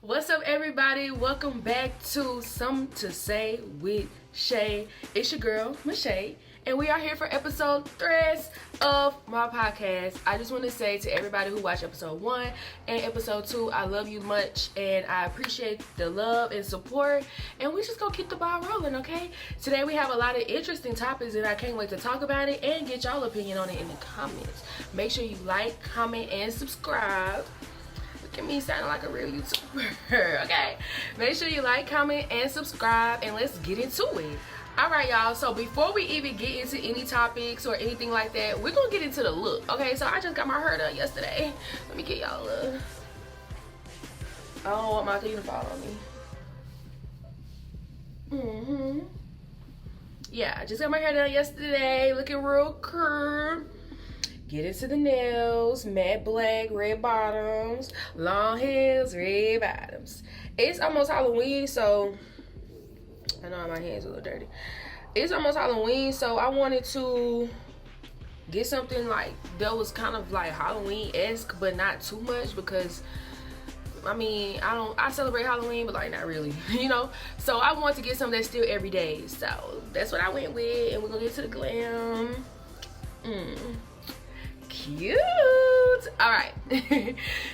What's up, everybody? Welcome back to Something to Say with Shay. It's your girl, Shay, and we are here for episode 3 of my podcast. I just want to say to everybody who watched episode 1 and episode 2, I love you much, and I appreciate the love and support, and we just gonna keep the ball rolling, okay? Today we have a lot of interesting topics, and I can't wait to talk about it and get y'all opinion on it in the comments. Make sure you like, comment, and subscribe. Look at me sounding like a real YouTuber, okay? Make sure you like, comment, and subscribe, and let's get into it. All right, y'all, so before we even get into any topics or anything like that, we're gonna get into the look, okay? So I just got my hair done yesterday. Let me get y'all a look. I don't want my thing to fall on me. Yeah, I just got my hair done yesterday, looking real curved. Get into the nails, matte black, red bottoms, long heels, red bottoms. It's almost Halloween, so I know my hands are a little dirty. It's almost Halloween, so I wanted to get something like that was kind of like Halloween-esque, but not too much, because I mean, I celebrate Halloween, but like not really, you know? So I want to get something that's still every day. So that's what I went with, and we're gonna get to the glam. Cute. All right.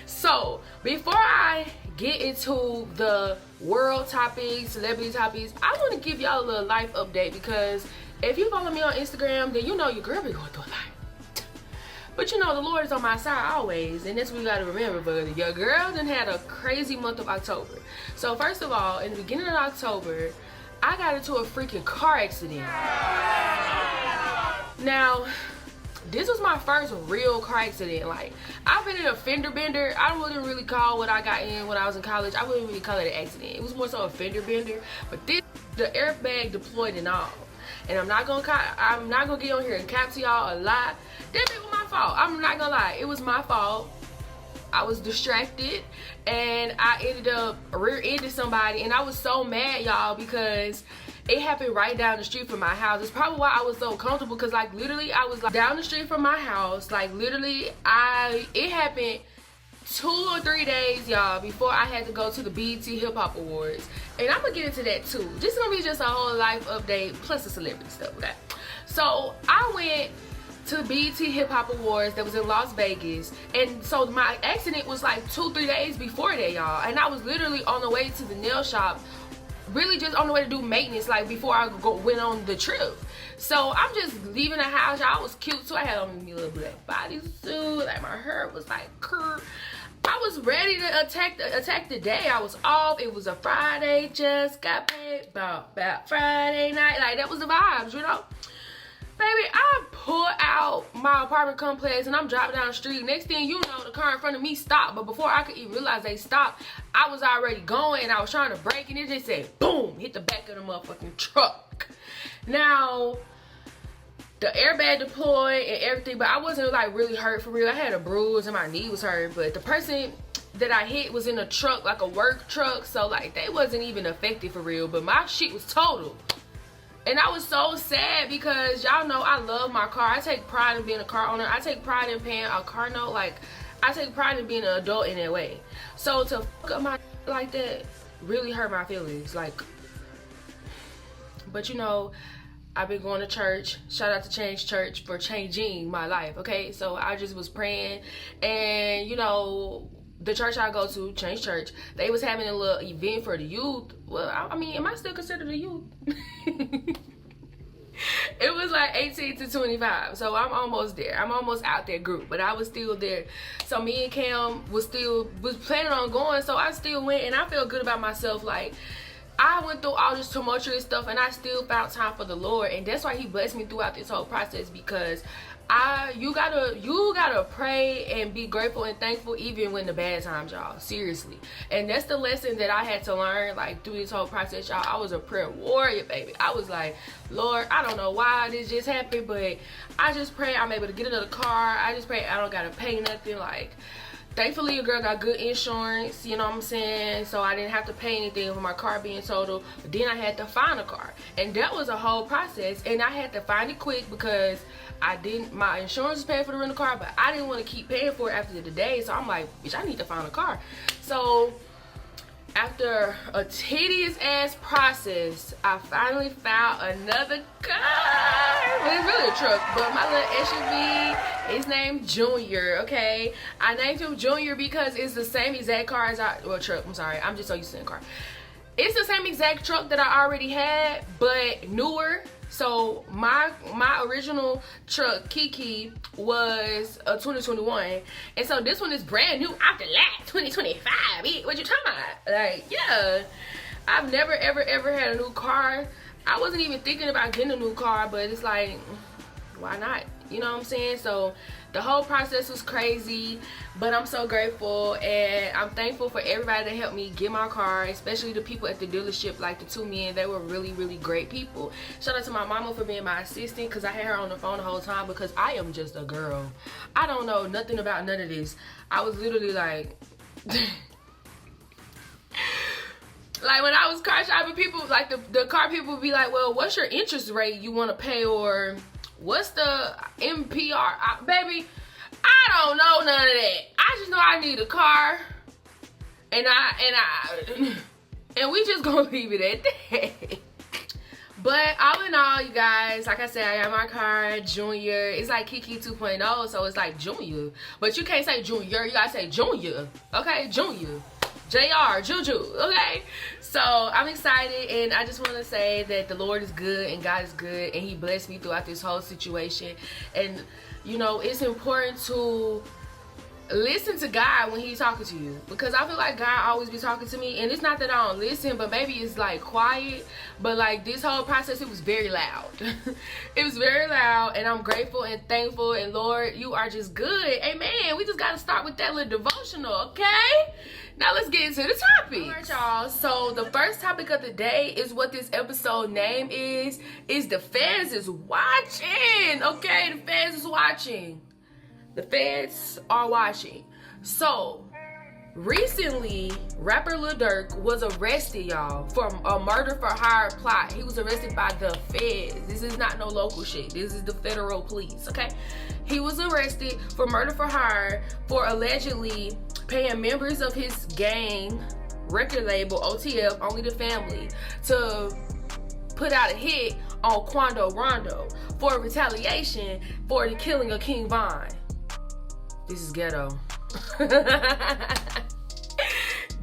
So before I get into the world topics, celebrity topics, I want to give y'all a little life update, because if you follow me on Instagram, then you know your girl be going through a lot. But you know the Lord is on my side always, and that's what you got to remember. But your girl done had a crazy month of October. So first of all, in the beginning of October, I got into a freaking car accident. Now, this was my first real car accident. Like, I've been in a fender bender. I wouldn't really call what I got in when I was in college, I wouldn't really call it an accident. It was more so a fender bender. But this, the airbag deployed and all. And I'm not gonna get on here and cap to y'all a lot. That was my fault. I'm not gonna lie. It was my fault. I was distracted, and I ended up rear-ending somebody, and I was so mad, y'all, because it happened right down the street from my house. It's probably why I was so comfortable, because like literally I was like down the street from my house. Like literally it happened 2 or 3 days, y'all, before I had to go to the BET Hip Hop Awards. And I'm gonna get into that too. This is gonna be just a whole life update plus the celebrity stuff, okay? So I went to the BET Hip Hop Awards that was in Las Vegas, and so my accident was like 2-3 days before that, y'all. And I was literally on the way to the nail shop, really just on the way to do maintenance, like before I went on the trip. So I'm just leaving the house, y'all. I was cute too. I had on me a little black bodysuit, like my hair was like curved. I was ready to attack the day. I was off. It was a Friday, just got paid about Friday night. Like, that was the vibes, you know? Baby, I pull out my apartment complex and I'm driving down the street. Next thing you know, the car in front of me stopped. But before I could even realize they stopped, I was already going, and I was trying to brake, and it just said boom, hit the back of the motherfucking truck. Now, the airbag deployed and everything, but I wasn't like really hurt for real. I had a bruise and my knee was hurt, but the person that I hit was in a truck, like a work truck, so like they wasn't even affected for real, but my shit was total. And I was so sad, because y'all know I love my car. I take pride in being a car owner. I take pride in paying a car note. Like, I take pride in being an adult in that way. So to fuck up my like that really hurt my feelings. Like, but you know, I've been going to church. Shout out to Change Church for changing my life, okay? So I just was praying, and you know, the church I go to, Change Church, they was having a little event for the youth. Well, I mean, am I still considered a youth? It was like 18 to 25, so I'm almost there. I'm almost out that group, but I was still there. So me and Cam was planning on going, so I still went, and I feel good about myself. Like, I went through all this tumultuous stuff, and I still found time for the Lord, and that's why he blessed me throughout this whole process, because you gotta pray and be grateful and thankful even when the bad times, y'all. Seriously. And that's the lesson that I had to learn, like, through this whole process, y'all. I was a prayer warrior, baby. I was like, Lord, I don't know why this just happened, but I just pray I'm able to get another car. I just pray I don't gotta pay nothing. Like, thankfully a girl got good insurance, you know what I'm saying, so I didn't have to pay anything for my car being totaled. But then I had to find a car, and that was a whole process, and I had to find it quick, because my insurance was paying for the rental car, but I didn't want to keep paying for it after the day. So I'm like, bitch, I need to find a car. So After a tedious ass process, I finally found another car. Well, it's really a truck, but my little SUV is named Junior, okay? I named him Junior because it's the same exact car as truck, I'm sorry. I'm just so used to saying car. It's the same exact truck that I already had, but newer. So my original truck, Kiki, was a 2021, and so this one is brand new out the lot, 2025. What you talking about? Like, yeah, I've never ever had a new car. I wasn't even thinking about getting a new car, but it's like, why not? You know what I'm saying? So the whole process was crazy, but I'm so grateful and I'm thankful for everybody that helped me get my car, especially the people at the dealership, like the two men. They were really great people. Shout out to my mama for being my assistant, because I had her on the phone the whole time, because I am just a girl. I don't know nothing about none of this. I was literally like like when I was car shopping, people like the car people would be like, well, what's your interest rate you want to pay, or what's the MPR? Baby, I don't know none of that. I just know I need a car, and we just gonna leave it at that. But all in all, you guys, like I said, I got my car, Junior. It's like Kiki 2.0, so it's like Junior. But you can't say Junior, you gotta say Junior, okay? Junior. JR, Juju, okay? So I'm excited, and I just want to say that the Lord is good and God is good, and he blessed me throughout this whole situation. And you know, it's important to listen to God when he's talking to you, because I feel like God always be talking to me, and it's not that I don't listen, but maybe it's like quiet. But like this whole process, it was very loud. It was very loud, and I'm grateful and thankful, and Lord, you are just good. Amen. We just got to start with that little devotional, okay? Now let's get into the topic. All right, y'all. So the first topic of the day is what this episode name is the fans is watching. Okay, the fans is watching. The fans are watching. So recently, rapper Lil Durk was arrested, y'all, for a murder for hire plot. He was arrested by the feds. This is not no local shit. This is the federal police, okay? He was arrested for murder for hire for allegedly paying members of his gang record label, OTF, Only the Family, to put out a hit on Quando Rondo for retaliation for the killing of King Von. This is ghetto.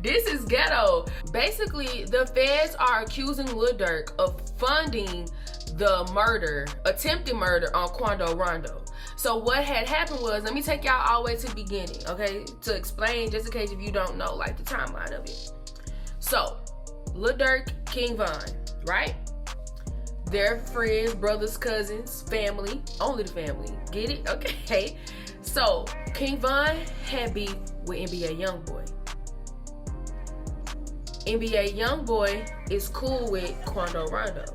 This is ghetto. Basically, the feds are accusing Lil Durk of funding the murder, attempted murder on Quando Rondo. So what had happened was, let me take y'all all the way to the beginning, okay? To explain, just in case if you don't know, like, the timeline of it. So, Lil Durk, King Von, right? They're friends, brothers, cousins, family, only the family. Get it? Okay. So, King Von had beef with NBA Youngboy. NBA Youngboy is cool with Quando Rondo.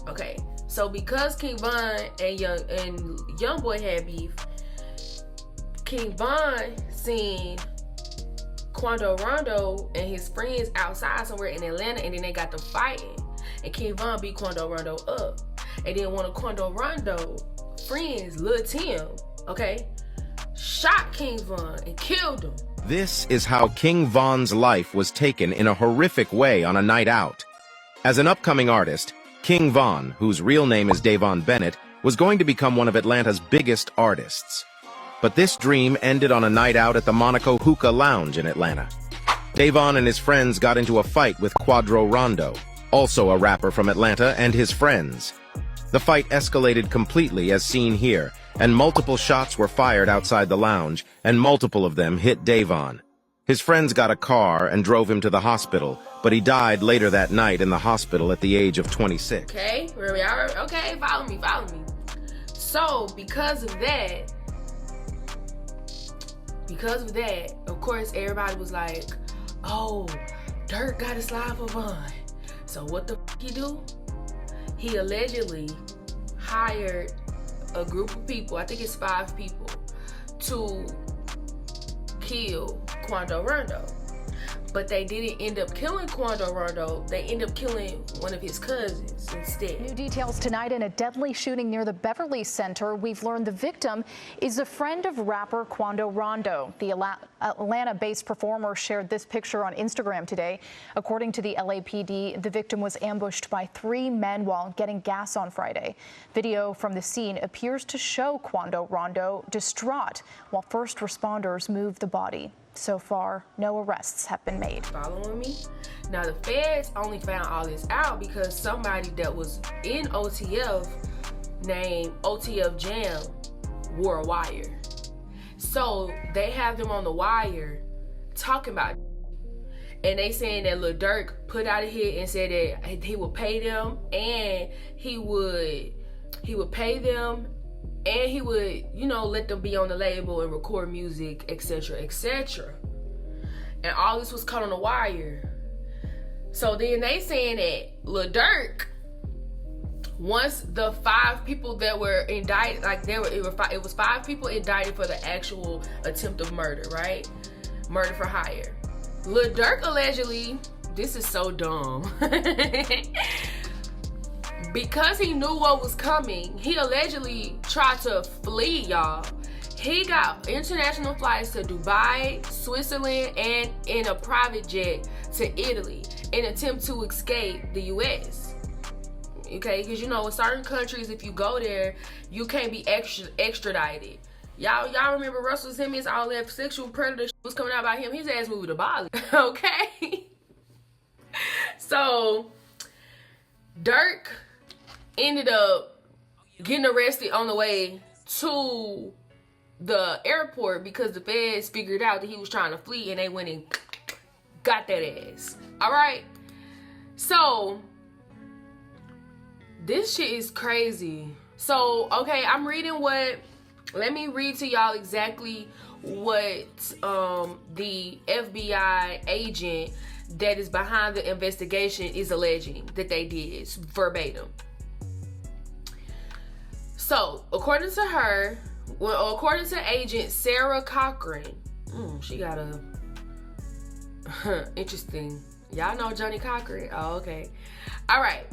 Okay. So because King Von and Youngboy had beef, King Von seen Quando Rondo and his friends outside somewhere in Atlanta, and then they got to fighting. And King Von beat Quando Rondo up. And then one of Quando Rondo friends, Lil Tim, okay, shot King Von and killed him. This is how King Von's life was taken in a horrific way on a night out. As an upcoming artist, King Von, whose real name is Davon Bennett, was going to become one of Atlanta's biggest artists. But this dream ended on a night out at the Monaco Hookah Lounge in Atlanta. Davon and his friends got into a fight with Quando Rondo, also a rapper from Atlanta, and his friends. The fight escalated completely as seen here, and multiple shots were fired outside the lounge, and multiple of them hit Davon. His friends got a car and drove him to the hospital, but he died later that night in the hospital at the age of 26. Okay, where we are? Okay, follow me. So, because of that, of course, everybody was like, oh, Durk got a slide for Von. So what the f he do? He allegedly hired a group of people, I think it's 5 people, to kill Quando Rondo. But they didn't end up killing Quando Rondo. They end up killing one of his cousins instead. New details tonight in a deadly shooting near the Beverly Center. We've learned the victim is a friend of rapper Quando Rondo. The Atlanta-based performer shared this picture on Instagram today. According to the LAPD, the victim was ambushed by 3 men while getting gas on Friday. Video from the scene appears to show Quando Rondo distraught while first responders moved the body. So far, no arrests have been made. Following me? Now, the feds only found all this out because somebody that was in OTF named OTF Jam wore a wire. So they have them on the wire talking about it. And they saying that Lil Durk put out a hit and said that he would pay them, and he would pay them, and he would, you know, let them be on the label and record music, etc., etc. And all this was caught on the wire. So then they saying that Lil Durk, once the 5 people that were indicted, like it was 5 people indicted for the actual attempt of murder, right? Murder for hire. Lil Durk allegedly, this is so dumb. Because he knew what was coming, he allegedly tried to flee, y'all. He got international flights to Dubai, Switzerland, and in a private jet to Italy in an attempt to escape the U.S. Okay, because you know, in certain countries, if you go there, you can't be extradited. Y'all remember Russell Simmons, all that sexual predator was coming out about him? His ass moved to Bali. Okay? So, Durk ended up getting arrested on the way to the airport because the feds figured out that he was trying to flee, and they went and got that ass. All right? So, this shit is crazy. So, okay, I'm reading let me read to y'all exactly what the FBI agent that is behind the investigation is alleging that they did, verbatim. So, according to her, according to Agent Sarah Cochran, she got a interesting. Y'all know Johnny Cochran? Oh, okay. All right.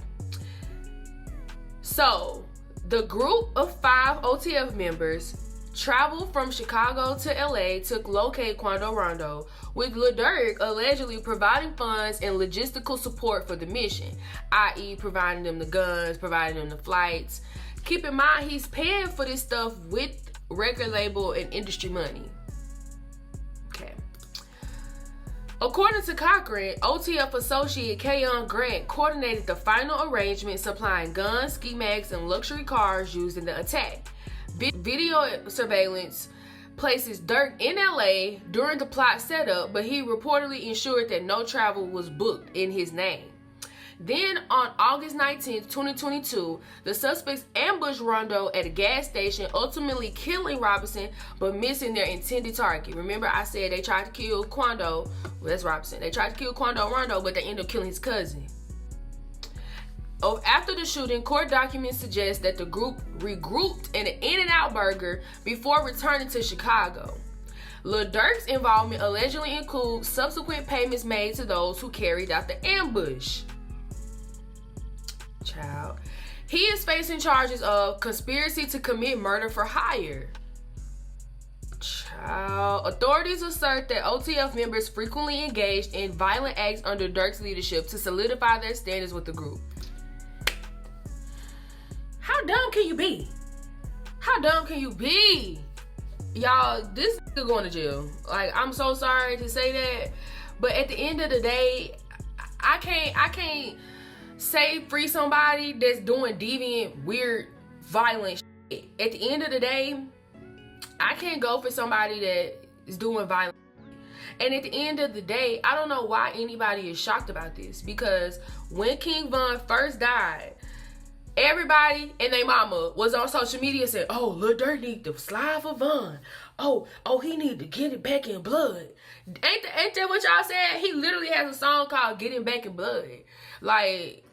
So, the group of 5 OTF members traveled from Chicago to LA to locate Quando Rondo, with Lil Durk allegedly providing funds and logistical support for the mission, i.e. providing them the guns, providing them the flights. Keep in mind, he's paying for this stuff with record label and industry money. Okay. According to Cochran, OTF associate Keon Grant coordinated the final arrangement, supplying guns, ski masks, and luxury cars used in the attack. Video surveillance places Durk in LA during the plot setup, but he reportedly ensured that no travel was booked in his name. Then on August 19, 2022, the suspects ambushed Rondo at a gas station, ultimately killing Robinson but missing their intended target. Remember, I said they tried to kill Quando. Well, that's Robinson. They tried to kill Quando Rondo, but they ended up killing his cousin. After the shooting, court documents suggest that the group regrouped in an In-N-Out burger before returning to Chicago. Lil Durk's involvement allegedly includes subsequent payments made to those who carried out the ambush. Child. He is facing charges of conspiracy to commit murder for hire. Child. Authorities assert that OTF members frequently engaged in violent acts under Durk's leadership to solidify their standards with the group. How dumb can you be? How dumb can you be? Y'all, this nigga going to jail. Like, I'm so sorry to say that, but at the end of the day, I can't say free somebody that's doing deviant, weird, violent shit. At the end of the day, I can't go for somebody that is doing violent. And at the end of the day, I don't know why anybody is shocked about this, because when King Von first died, everybody and their mama was on social media saying, oh, Lil Durk need to slide for Von. Oh, he need to get it back in blood. Ain't that what y'all said? He literally has a song called Getting Back in Blood. Like,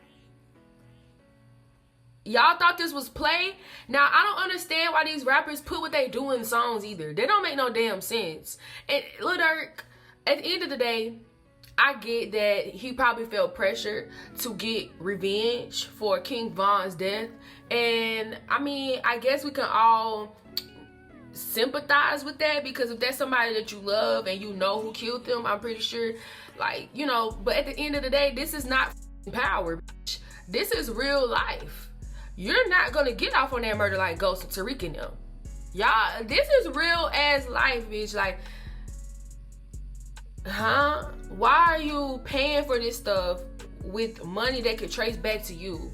y'all thought this was play? Now, I don't understand why these rappers put what they do in songs either. They don't make no damn sense. And Lil Durk, at the end of the day, I get that he probably felt pressure to get revenge for King Von's death. And I mean, I guess we can all sympathize with that, because if that's somebody that you love and you know who killed them, I'm pretty sure, like, you know, but at the end of the day, this is not power, bitch. This is real life. You're not gonna get off on that murder like Ghost and Tariq and them. Y'all, this is real ass life, bitch. Like, huh? Why are you paying for this stuff with money that could trace back to you?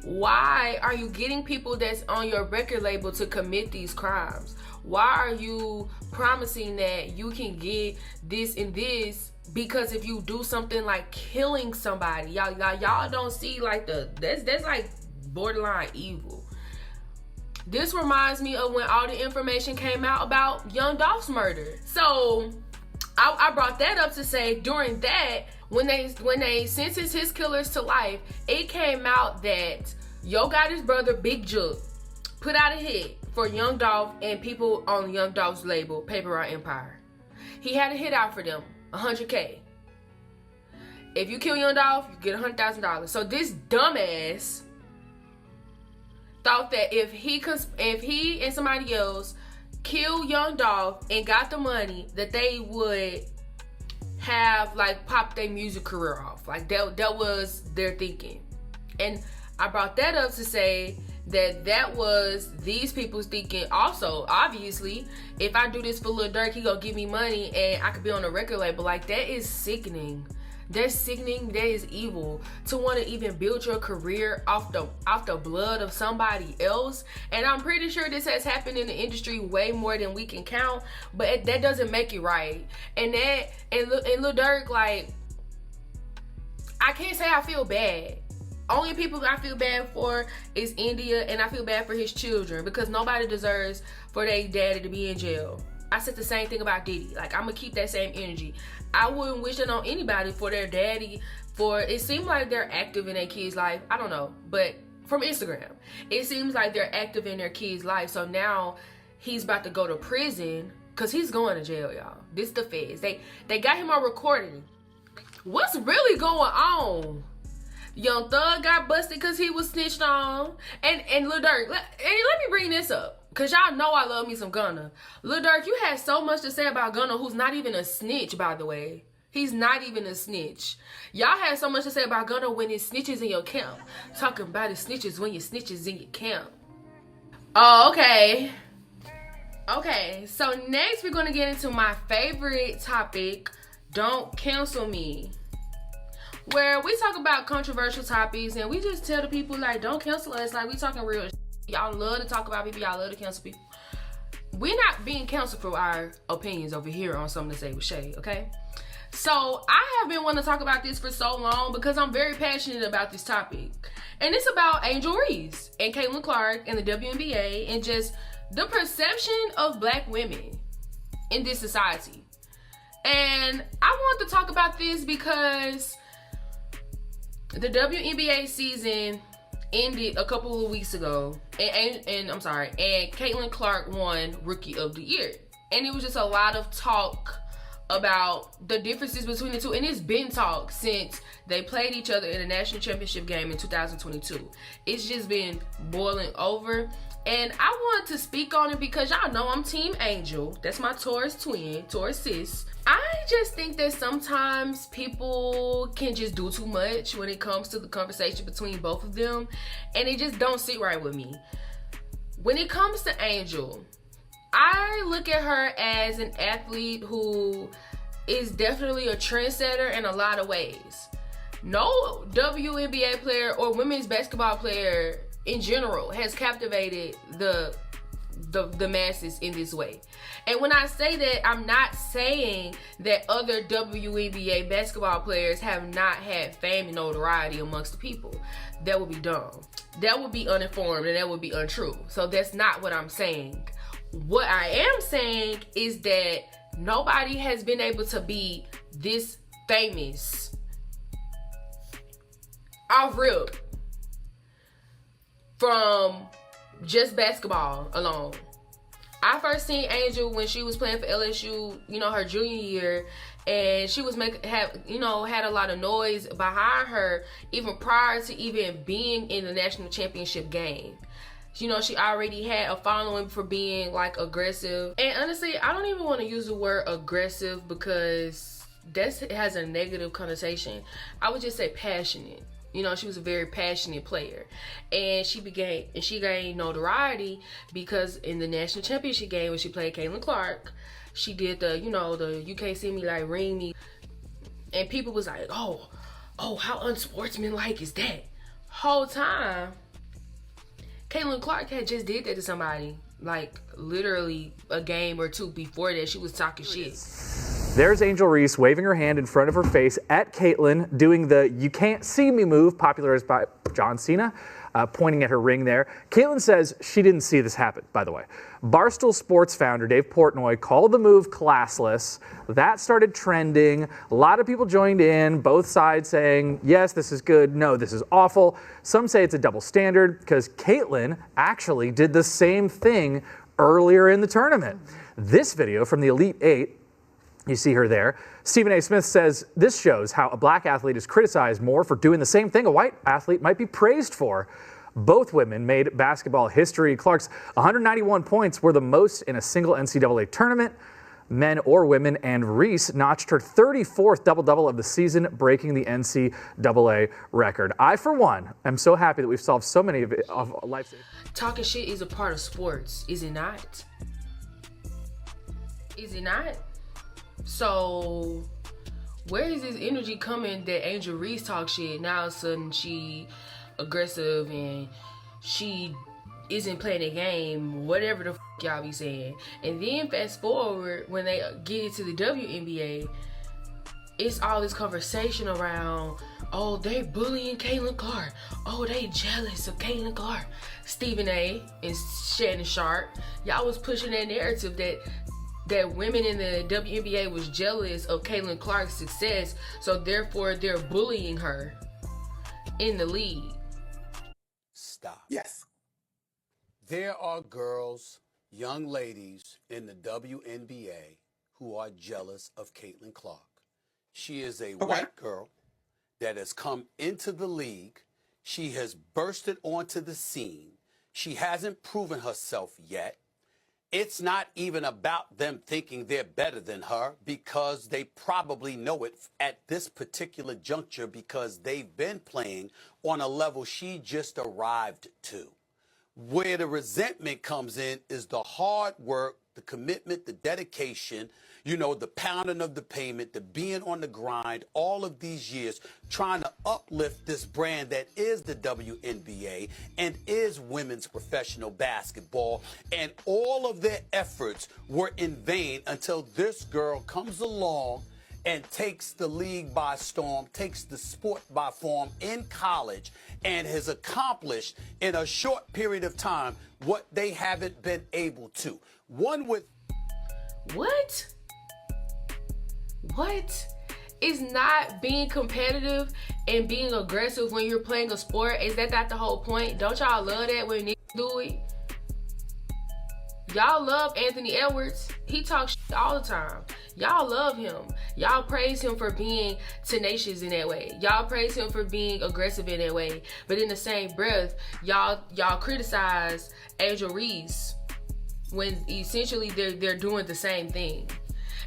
Why are you getting people that's on your record label to commit these crimes? Why are you promising that you can get this and this? Because if you do something like killing somebody, y'all don't see like that's like borderline evil. This reminds me of when all the information came out about Young Dolph's murder. So I brought that up to say, during that, when they sentenced his killers to life, it came out that Yo Gotti's brother Big Jook put out a hit for Young Dolph and people on Young Dolph's label, Paper Route Empire. He had a hit out for them, $100K. If you kill Young Dolph, you get $100,000. So this dumbass thought that if he and somebody else kill Young Dolph and got the money, that they would have like popped their music career off. Like that was their thinking. And I brought that up to say that was these people's thinking also. Obviously, if I do this for Lil Durk, he gonna give me money and I could be on a record label. Like, that is sickening. That's sickening. That is evil, to want to even build your career off the blood of somebody else. And I'm pretty sure this has happened in the industry way more than we can count, but that doesn't make it right. And Lil Durk, like, I can't say I feel bad. Only people I feel bad for is India, and I feel bad for his children, because nobody deserves for their daddy to be in jail. I said the same thing about Diddy. Like, I'm gonna keep that same energy. I wouldn't wish it on anybody for their daddy. For it seems like they're active in their kids' life. I don't know, but from Instagram, it seems like they're active in their kids' life. So now he's about to go to prison because he's going to jail, y'all. This the feds. They got him on recording. What's really going on? Young Thug got busted because he was snitched on. And Lil Durk, let me bring this up, because y'all know I love me some Gunna. Lil Durk, you had so much to say about Gunna, who's not even a snitch, by the way. He's not even a snitch. Y'all had so much to say about Gunna when his snitches in your camp. Talking about his snitches when your snitches in your camp. Oh, okay. Okay, so next we're going to get into my favorite topic, Don't Cancel Me, where we talk about controversial topics and we just tell the people, like, don't cancel us. Like, we talking real shit. Y'all love to talk about people. Y'all love to cancel people. We're not being canceled for our opinions over here on Something to Say with Shay, okay? So I have been wanting to talk about this for so long because I'm very passionate about this topic. And it's about Angel Reese and Caitlin Clark and the WNBA and just the perception of black women in this society. And I want to talk about this because the WNBA season ended a couple of weeks ago, and Caitlin Clark won Rookie of the Year. And it was just a lot of talk about the differences between the two, and it's been talk since they played each other in a national championship game in 2022. It's just been boiling over, and I wanted to speak on it because y'all know I'm Team Angel. That's my Taurus twin, Taurus sis. I just think that sometimes people can just do too much when it comes to the conversation between both of them, and it just don't sit right with me. When it comes to Angel, I look at her as an athlete who is definitely a trendsetter in a lot of ways. No WNBA player or women's basketball player in general has captivated the masses in this way. And when I say that, I'm not saying that other WNBA basketball players have not had fame and notoriety amongst the people. That would be dumb. That would be uninformed, and that would be untrue. So that's not what I'm saying. What I am saying is that nobody has been able to be this famous off rip from just basketball alone. I first seen Angel when she was playing for LSU, you know, her junior year, and she was had a lot of noise behind her even prior to even being in the national championship game. You know, she already had a following for being like aggressive. And honestly, I don't even want to use the word aggressive because that has a negative connotation. I would just say passionate. You know, she was a very passionate player, and she gained notoriety because in the national championship game when she played Caitlin Clark, she did the, you know, the "You Can't See Me Like Ring Me," and people was like, oh, how unsportsmanlike is that? Whole time, Caitlin Clark had just did that to somebody, like literally a game or two before that. She was talking shit. There's Angel Reese waving her hand in front of her face at Caitlin, doing the "You Can't See Me" move, popularized by John Cena, pointing at her ring there. Caitlin says she didn't see this happen, by the way. Barstool Sports founder Dave Portnoy called the move classless. That started trending. A lot of people joined in, both sides saying, yes, this is good, no, this is awful. Some say it's a double standard because Caitlin actually did the same thing earlier in the tournament. This video from the Elite Eight, you see her there. Stephen A. Smith says this shows how a black athlete is criticized more for doing the same thing a white athlete might be praised for. Both women made basketball history. Clark's 191 points were the most in a single NCAA tournament, men or women, and Reese notched her 34th double-double of the season, breaking the NCAA record. I, for one, am so happy that we've solved so many of life's... Talking shit is a part of sports, is it not? Is it not? So where is this energy coming that Angel Reese talk shit? Now all of a sudden she aggressive and she isn't playing the game, whatever the y'all be saying. And then fast forward, when they get into the WNBA, it's all this conversation around, oh, they bullying Caitlin Clark. Oh, they jealous of Caitlin Clark. Stephen A. and Shannon Sharp, y'all was pushing that narrative that women in the WNBA was jealous of Caitlin Clark's success, so therefore they're bullying her in the league. Stop. Yes. There are girls, young ladies in the WNBA who are jealous of Caitlin Clark. She is a white girl that has come into the league. She has bursted onto the scene. She hasn't proven herself yet. It's not even about them thinking they're better than her, because they probably know it at this particular juncture because they've been playing on a level she just arrived to. Where the resentment comes in is the hard work, the commitment, the dedication, you know, the pounding of the pavement, the being on the grind, all of these years trying to uplift this brand that is the WNBA and is women's professional basketball. And all of their efforts were in vain until this girl comes along and takes the league by storm, takes the sport by storm in college, and has accomplished in a short period of time what they haven't been able to. One with... What? What? Is not being competitive and being aggressive when you're playing a sport? Is that not the whole point? Don't y'all love that when niggas do it? Y'all love Anthony Edwards. He talks shit all the time. Y'all love him. Y'all praise him for being tenacious in that way. Y'all praise him for being aggressive in that way. But in the same breath, y'all criticize Angel Reese when essentially they're doing the same thing.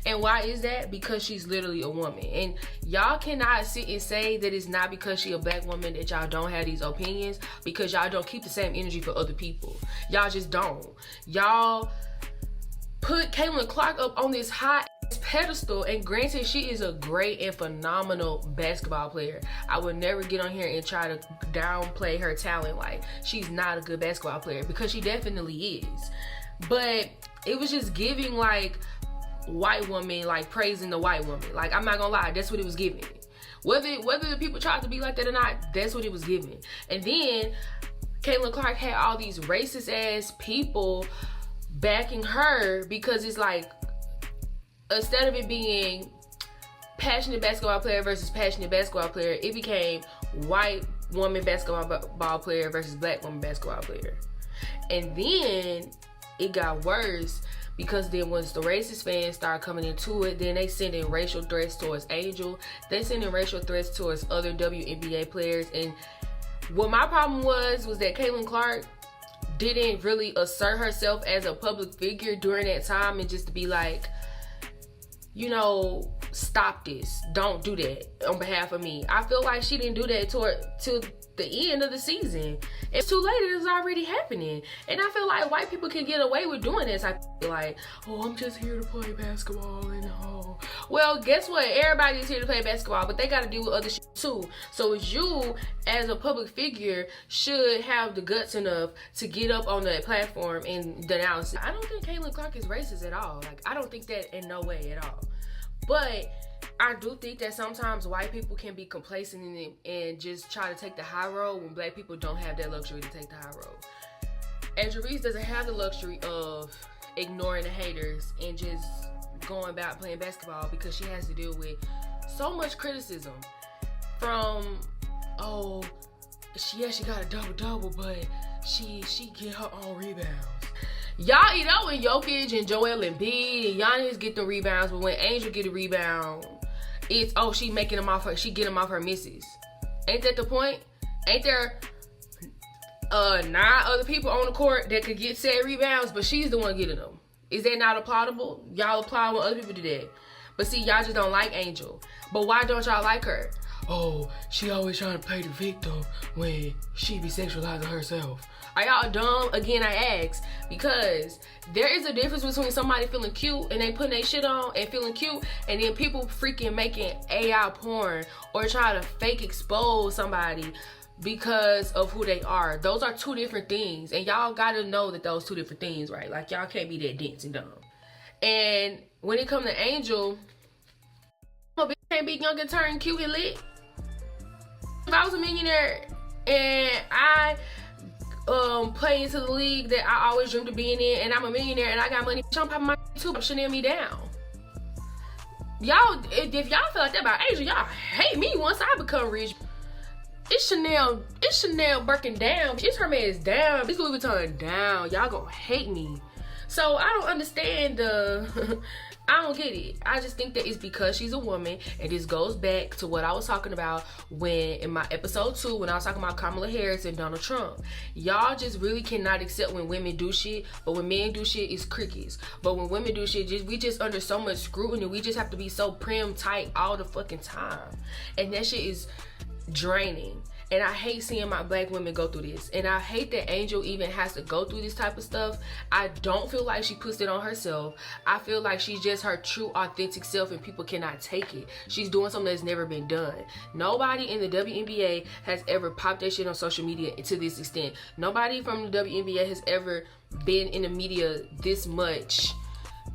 And why is that? Because she's literally a woman. And y'all cannot sit and say that it's not because she a black woman that y'all don't have these opinions, because y'all don't keep the same energy for other people. Y'all just don't. Y'all put Caitlin Clark up on this high pedestal, and granted, she is a great and phenomenal basketball player. I would never get on here and try to downplay her talent like she's not a good basketball player, because she definitely is. But it was just giving like white woman, like praising the white woman. Like, I'm not gonna lie, that's what it was giving. Whether the people tried to be like that or not, that's what it was giving. And then Caitlin Clark had all these racist ass people backing her, because it's like, instead of it being passionate basketball player versus passionate basketball player, it became white woman basketball player versus black woman basketball player. And then it got worse because then once the racist fans start coming into it, then they sending racial threats towards Angel. They sending racial threats towards other WNBA players. And what my problem was that Caitlin Clark didn't really assert herself as a public figure during that time, and just to be like, you know, stop this, don't do that on behalf of me. I feel like she didn't do that till the end of the season. It's too late, it was already happening. And I feel like white people can get away with doing this. I feel like, oh, I'm just here to play basketball and oh. Well, guess what? Everybody's here to play basketball, but they got to deal with other shit too. So it's you, as a public figure, should have the guts enough to get up on that platform and denounce it. I don't think Caitlin Clark is racist at all. Like, I don't think that in no way at all. But I do think that sometimes white people can be complacent in it and just try to take the high road when black people don't have that luxury to take the high road. Angel Reese doesn't have the luxury of ignoring the haters and just going about playing basketball, because she has to deal with so much criticism from, oh, she got a double-double, but she get her own rebounds. Y'all, you know, when Jokic and Joel Embiid and Giannis get the rebounds, but when Angel get a rebound, it's, oh, she get them off her misses. Ain't that the point? Ain't there 9 other people on the court that could get said rebounds, but she's the one getting them? Is that not applaudable? Y'all applaud when other people do that. But see, y'all just don't like Angel. But why don't y'all like her? Oh, she always trying to play the victim when she be sexualizing herself. Are y'all dumb? Again, I ask, because there is a difference between somebody feeling cute and they putting their shit on and feeling cute, and then people freaking making AI porn or trying to fake expose somebody because of who they are. Those are two different things, and y'all gotta know that those two different things, right? Like, y'all can't be that dense and dumb. And when it comes to Angel, a bitch can't be young and turn cute and lit. If I was a millionaire and I play into the league that I always dreamed of being in, and I'm a millionaire and I got money, I'm popping my too, Chanel me down. Y'all, if y'all feel like that about Angel, y'all hate me once I become rich. It's Chanel Birkin down. It's Hermes down. It's Louis Vuitton down. Y'all gonna hate me. So I don't understand I don't get it. I just think that it's because she's a woman, and this goes back to what I was talking about in my episode 2, when I was talking about Kamala Harris and Donald Trump. Y'all just really cannot accept when women do shit, but when men do shit, it's crickets. But when women do shit, we just under so much scrutiny. We just have to be so prim tight all the fucking time, and that shit is draining. And I hate seeing my black women go through this. And I hate that Angel even has to go through this type of stuff. I don't feel like she puts it on herself. I feel like she's just her true, authentic self, and people cannot take it. She's doing something that's never been done. Nobody in the WNBA has ever popped their shit on social media to this extent. Nobody from the WNBA has ever been in the media this much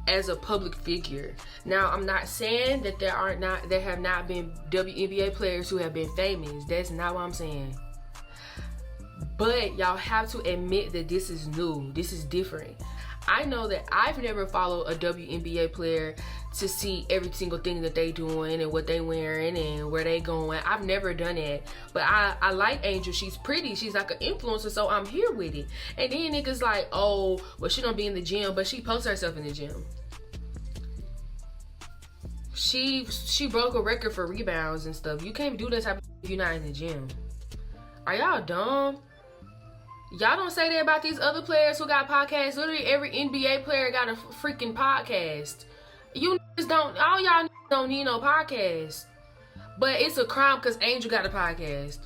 as a public figure. Now, I'm not saying that there have not been WNBA players who have been famous. That's not what I'm saying. But y'all have to admit that this is new. This is different. I know that I've never followed a WNBA player to see every single thing that they doing and what they wearing and where they going. I've never done that. But I like Angel. She's pretty. She's like an influencer, so I'm here with it. And then niggas like, oh, well, she don't be in the gym, but she posts herself in the gym. She broke a record for rebounds and stuff. You can't do that type of if you're not in the gym. Are y'all dumb? Y'all don't say that about these other players who got podcasts. Literally every NBA player got a freaking podcast. You niggas don't, all y'all don't need no podcast. But it's a crime because Angel got a podcast.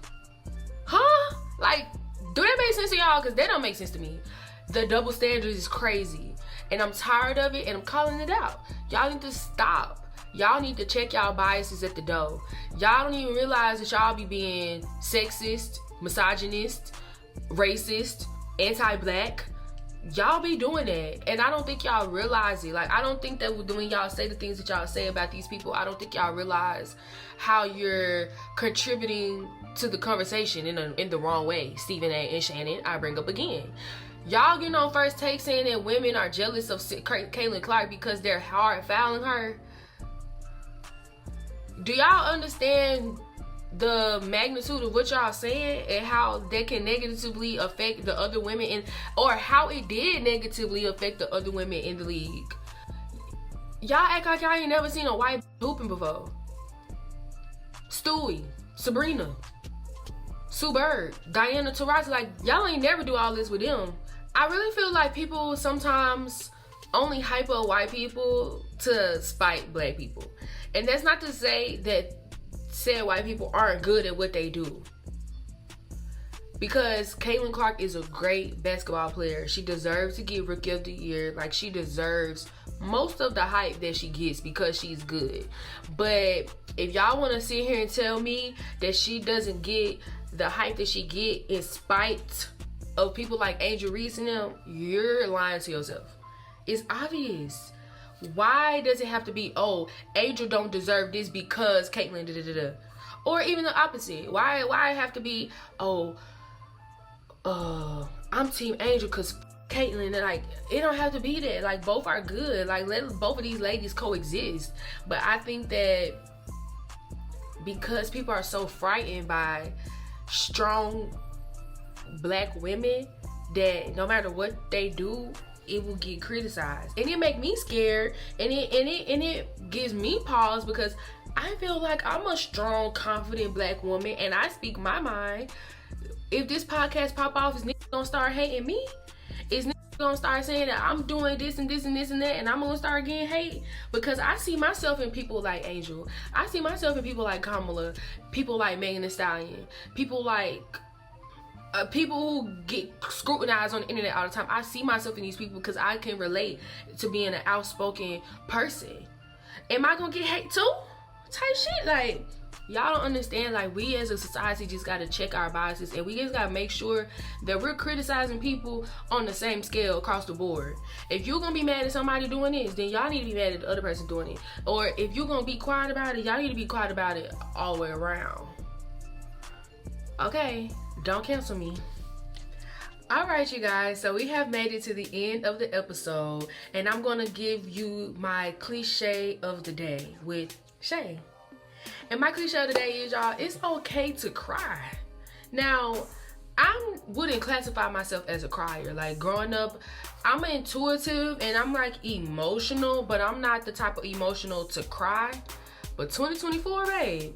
Huh? Like, do that make sense to y'all? Because that don't make sense to me. The double standards is crazy. And I'm tired of it, and I'm calling it out. Y'all need to stop. Y'all need to check y'all biases at the door. Y'all don't even realize that y'all be being sexist, misogynist, racist, anti-black. Y'all be doing that, and I don't think y'all realize it. Like, I don't think that when y'all say the things that y'all say about these people, I don't think y'all realize how you're contributing to the conversation in the wrong way. Stephen A. and Shannon, I bring up again. Y'all getting on First Take saying that women are jealous of Caitlin Clark because they're hard fouling her. Do y'all understand the magnitude of what y'all saying and how that can negatively affect the other women or how it did negatively affect the other women in the league. Y'all act like y'all ain't never seen a white hooping before. Stewie, Sabrina, Sue Bird, Diana Taurasi, like y'all ain't never do all this with them. I really feel like people sometimes only hype up white people to spite black people. And that's not to say that said white people aren't good at what they do. Because Caitlin Clark is a great basketball player. She deserves to get Rookie of the Year. Like, she deserves most of the hype that she gets because she's good. But if y'all want to sit here and tell me that she doesn't get the hype that she get in spite of people like Angel Reese and them, you're lying to yourself. It's obvious. Why does it have to be, oh, Angel don't deserve this because Caitlyn da-da-da-da? Or even the opposite. Why have to be, oh, I'm Team Angel because Caitlyn, like, it don't have to be that. Like, both are good. Like, let both of these ladies coexist. But I think that because people are so frightened by strong black women that no matter what they do, it will get criticized, and it make me scared, and it gives me pause because I feel like I'm a strong, confident black woman, and I speak my mind. If this podcast pop off, is niggas gonna start hating me? Is niggas gonna start saying that I'm doing this and this and this and that, and I'm gonna start getting hate? Because I see myself in people like Angel. I see myself in people like Kamala, people like Megan Thee Stallion, people like people who get scrutinized on the internet all the time. I see myself in these people because I can relate to being an outspoken person. Am I gonna get hate too? Type shit. Like, y'all don't understand. Like, we as a society just gotta check our biases, and we just gotta make sure that we're criticizing people on the same scale across the board. If you're gonna be mad at somebody doing this, then y'all need to be mad at the other person doing it. Or if you're gonna be quiet about it, y'all need to be quiet about it all the way around. Okay? Don't cancel me. Alright, you guys, so we have made it to the end of the episode, and I'm gonna give you my cliche of the day with Shay. And my cliche of the day is, y'all, it's okay to cry. Now, I wouldn't classify myself as a crier. Like, growing up, I'm intuitive and I'm like emotional, but I'm not the type of emotional to cry. But 2024, babe,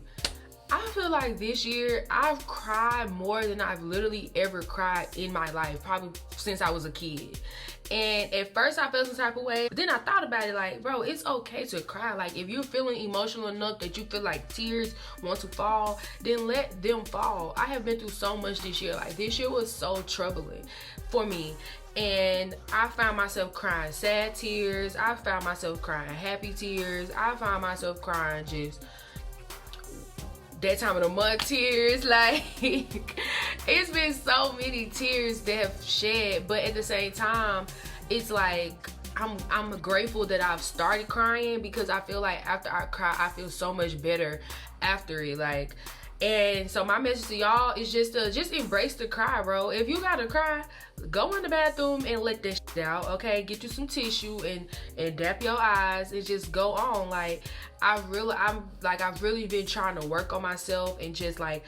I feel like this year I've cried more than I've literally ever cried in my life, probably since I was a kid. And at first I felt some type of way, but then I thought about it, like, bro, it's okay to cry. Like, if you're feeling emotional enough that you feel like tears want to fall, then let them fall. I have been through so much this year. Like, this year was so troubling for me. And I found myself crying sad tears. I found myself crying happy tears. I found myself crying just that time of the month tears. Like, it's been so many tears that have shed, but at the same time, it's like I'm grateful that I've started crying, because I feel like after I cry, I feel so much better after it. Like, and so my message to y'all is just embrace the cry, bro. If you gotta cry, go in the bathroom and let that shit out, okay? Get you some tissue and dap your eyes and just go on. Like, I've really been trying to work on myself and just like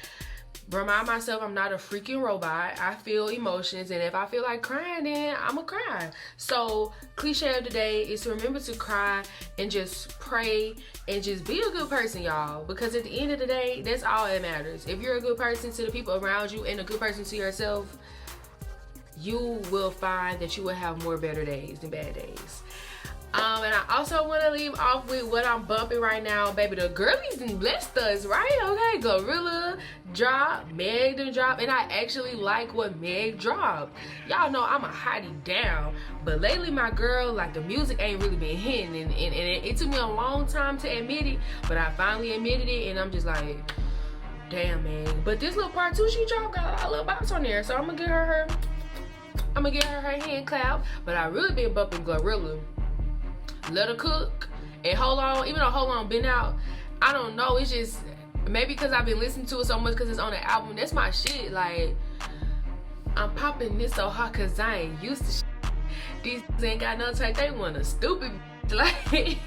remind myself I'm not a freaking robot. I feel emotions, and if I feel like crying, then I'ma cry. So cliche of the day is to remember to cry and just pray and just be a good person, y'all, because at the end of the day, that's all that matters. If you're a good person to the people around you and a good person to yourself, you will find that you will have more better days than bad days. And I also want to leave off with what I'm bumping right now, baby. The girlies done blessed us, right? Okay, Gorilla drop, Meg done drop, and I actually like what Meg dropped. Y'all know I'm a hottie down, but lately my girl, like, the music ain't really been hitting, and it took me a long time to admit it, but I finally admitted it, and I'm just like, damn, man. But this little part 2 she dropped got a little box on there, so I'm gonna give her her hand clap. But I really been bumping Gorilla. Let Her Cook and Hold On. Even though Hold On been out, I don't know, it's just maybe because I've been listening to it so much because it's on the album. That's my shit. Like, I'm popping this so hard because I ain't used to shit. These ain't got no type. They want a stupid like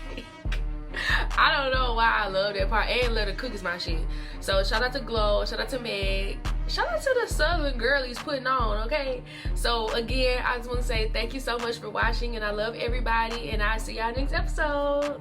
I don't know why I love that part. And love the cook is my shit. So shout out to Glow, shout out to Meg, shout out to the Southern girlies putting on, okay? So again, I just want to say thank you so much for watching, and I love everybody, and I'll see y'all next episode.